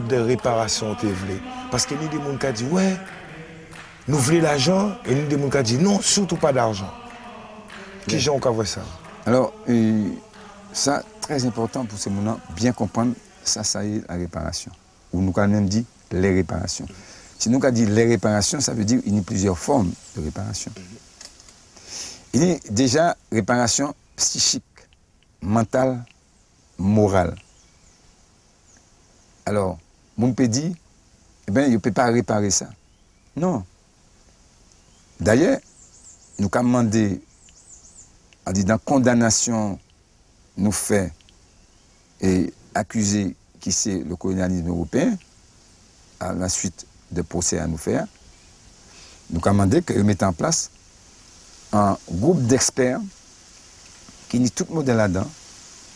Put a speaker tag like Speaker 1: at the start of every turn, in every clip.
Speaker 1: sorte de réparation te vle. Parce que nous des gens qui disent ouais, nous voulons l'argent, et nous des gens qui disent non, surtout pas d'argent. Qui gens ont vu ça?
Speaker 2: Alors, ça, très important pour ces gens bien comprendre, ça y est la réparation. Ou nous avons même dit les réparations. Si nous avons dit les réparations, ça veut dire qu'il y a plusieurs formes de réparation. Il y a déjà réparation psychique, mentale, morale. Alors, mon peut dire, eh bien, il ne peut pas réparer ça. Non. D'ailleurs, nous avons demandé, on dit dans condamnation, nous fait et accuser qui c'est le colonialisme européen, à la suite de procès à nous faire, nous avons demandé qu'ils mettent en place un groupe d'experts qui nie tout le monde là-dedans,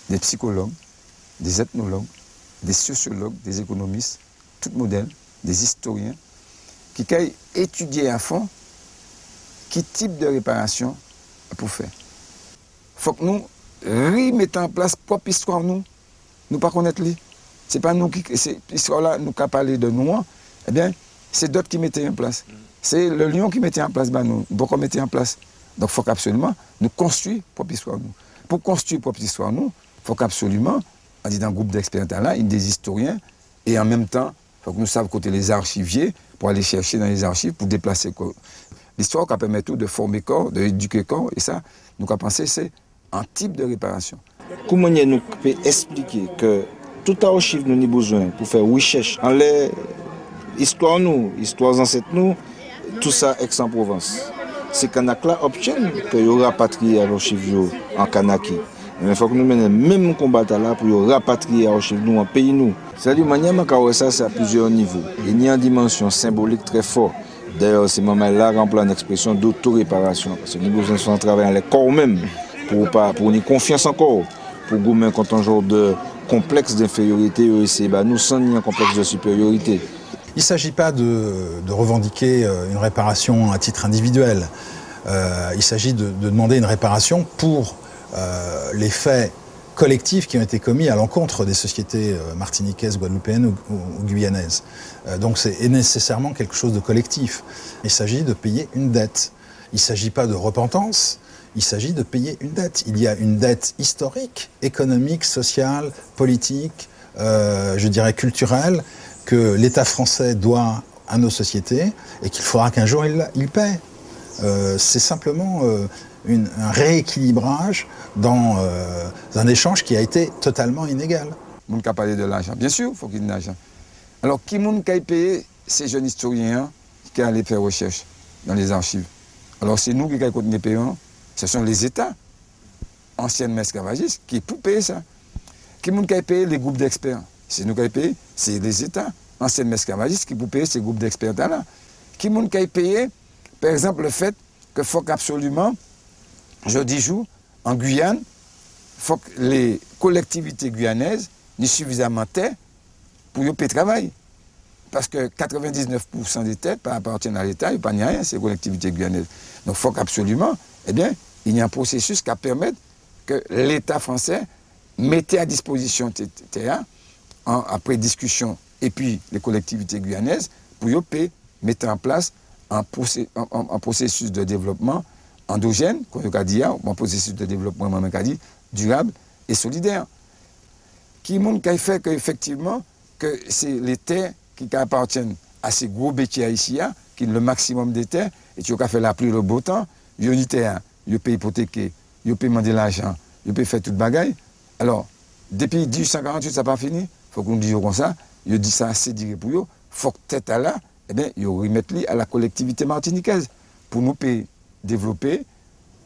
Speaker 2: des psychologues, des ethnologues, des sociologues, des économistes, tout modèle, des historiens, qui ont étudié à fond quel type de réparation pour faire. Il faut que nous remettons en place propre histoire, nous ne pas connaître les. Ce n'est pas nous qui, cette histoire-là, nous qui parlé de nous, eh bien, c'est d'autres qui mettaient en place. C'est le lion qui mettait en place, ben nous, beaucoup mettaient en place. Donc il faut qu'absolument nous construisons propre histoire, nous. Pour construire propre histoire, nous, il faut qu'absolument, on dit dans un groupe d'experts là, il y a des historiens, et en même temps, il faut que nous sachions côté les archiviers, pour aller chercher dans les archives, pour déplacer quoi. L'histoire qui permet tout de former corps, d'éduquer corps, et ça, nous avons pensé, c'est un type de réparation.
Speaker 3: Comment nous pouvons expliquer que tout archive nous avons besoin pour faire recherche en l'histoire nous, histoire ancêtres nous, tout ça Aix-en-Provence. Ces Kanaks-là obtiennent que nous rapatrier l'archive en Kanaki. Il faut que nous menions même combat là pour rapatrier l'archive nous en pays nous. C'est-à-dire que ça, c'est à plusieurs niveaux. Il y a une dimension symbolique très forte. D'ailleurs, ces moments-là remplacent une expression d'auto-réparation. Parce que nous avons besoin de travailler dans les corps même pour une confiance encore. Pour gommer contre un genre de complexe d'infériorité, nous sommes un complexe de supériorité.
Speaker 4: Il ne s'agit pas de revendiquer une réparation à titre individuel. Il s'agit de demander une réparation pour les faits collectifs qui ont été commis à l'encontre des sociétés martiniquaises, guadeloupéennes ou guyanaises. Donc c'est nécessairement quelque chose de collectif. Il s'agit de payer une dette. Il ne s'agit pas de repentance, il s'agit de payer une dette. Il y a une dette historique, économique, sociale, politique, je dirais culturelle, que l'État français doit à nos sociétés et qu'il faudra qu'un jour il paie. C'est simplement un rééquilibrage dans un échange qui a été totalement inégal.
Speaker 2: On a parlé de l'argent. Bien sûr, il faut qu'il y ait de l'argent. Alors, qui a payé ces jeunes historiens qui allaient faire recherche dans les archives? Alors, c'est nous qui avons les payants, ce sont les États, anciennement esclavagistes, qui pour payer ça. Qui a payé les groupes d'experts? C'est nous qui avons payé, c'est les États, anciennement esclavagistes, qui pour payer ces groupes d'experts-là. Qui a payé, par exemple, le fait qu'il faut qu'absolument, jeudi jour, en Guyane, il faut que les collectivités guyanaises n'aient suffisamment de terre pour y travailler. Parce que 99% des terres appartiennent à l'État, il n'y a pas rien, c'est les collectivités guyanaises. Donc il faut qu'absolument, eh bien, il y a un processus qui permet que l'État français mette à disposition ces terres, après discussion, et puis les collectivités guyanaises, pour mettre en place un processus de développement endogène, comme on dit, un processus de développement durable et solidaire. Qui fait qu'effectivement, que c'est les terres qui appartiennent à ces gros bétiers ici, qui ont le maximum des terres, et tu as fait la pluie le beau temps, il y a une terre, il peut hypothéquer, il peut demander l'argent, il peut faire toute bagaille. Alors, depuis 1848, ça n'a pas fini, il faut qu'on dise comme ça, il dit ça assez direct pour eux, il faut que tête à là, eh bien, il remettre à la collectivité martiniquaise pour nous développer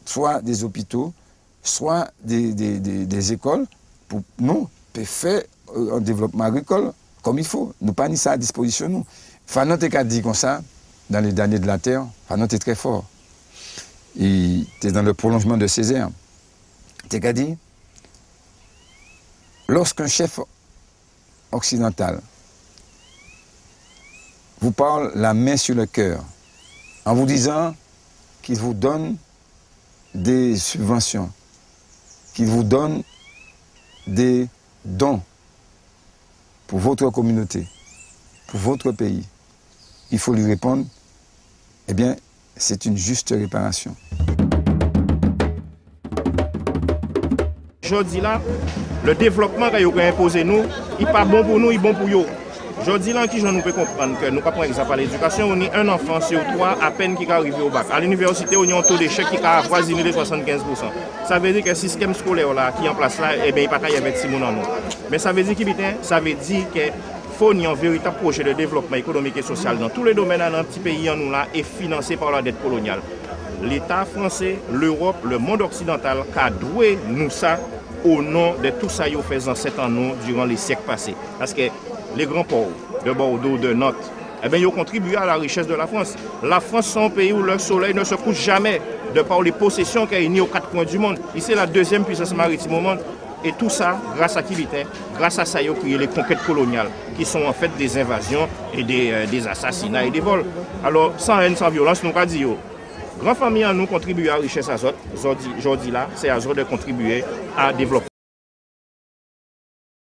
Speaker 2: soit des hôpitaux, soit des écoles, pour nous faire un développement agricole comme il faut. Nous pas mis ça à disposition nous. Fanon a dit comme ça, dans les derniers de la Terre, Fanon est très fort. Il était dans le prolongement de Césaire. Il a dit, lorsqu'un chef occidental vous parle la main sur le cœur, en vous disant qu'il vous donne des subventions, qu'il vous donne des dons pour votre communauté, pour votre pays, il faut lui répondre, eh bien, c'est une juste réparation.
Speaker 5: Je dis là, le développement que vous avez imposé nous, il n'est pas bon pour nous, il est bon pour vous. Je dis là, qui je nous peux comprendre que nous pas prendre exemple à l'éducation, on a un enfant sur 3 à peine qui arrive au bac. À l'université, on a un taux d'échec qui a avoisiné les 75%. Ça veut dire que le système scolaire là, qui est en place là, eh bien, il n'y a pas de 26 personnes en nous. Mais ça veut dire ça veut dire que faut un véritable projet de développement économique et social dans tous les domaines dans un petit pays en nous là et financé par la dette coloniale. L'État français, l'Europe, le monde occidental a doué nous ça au nom de tout ça qu'ils ont fait en 7 ans nous durant les siècles passés. Parce que les grands ports de Bordeaux, de Nantes, eh bien, ils ont contribué à la richesse de la France. La France, c'est un pays où le soleil ne se couche jamais de par les possessions qu'il y a unies aux 4 coins du monde. Ici, c'est la 2e puissance maritime au monde. Et tout ça, grâce à qui était, grâce à ça, ils ont créé les conquêtes coloniales, qui sont en fait des invasions et des assassinats et des vols. Alors, sans haine, sans violence, nous avons dit, grand famille, nous contribuer à la richesse à Zot. Aujourd'hui, là, c'est à Zot de contribuer à développer.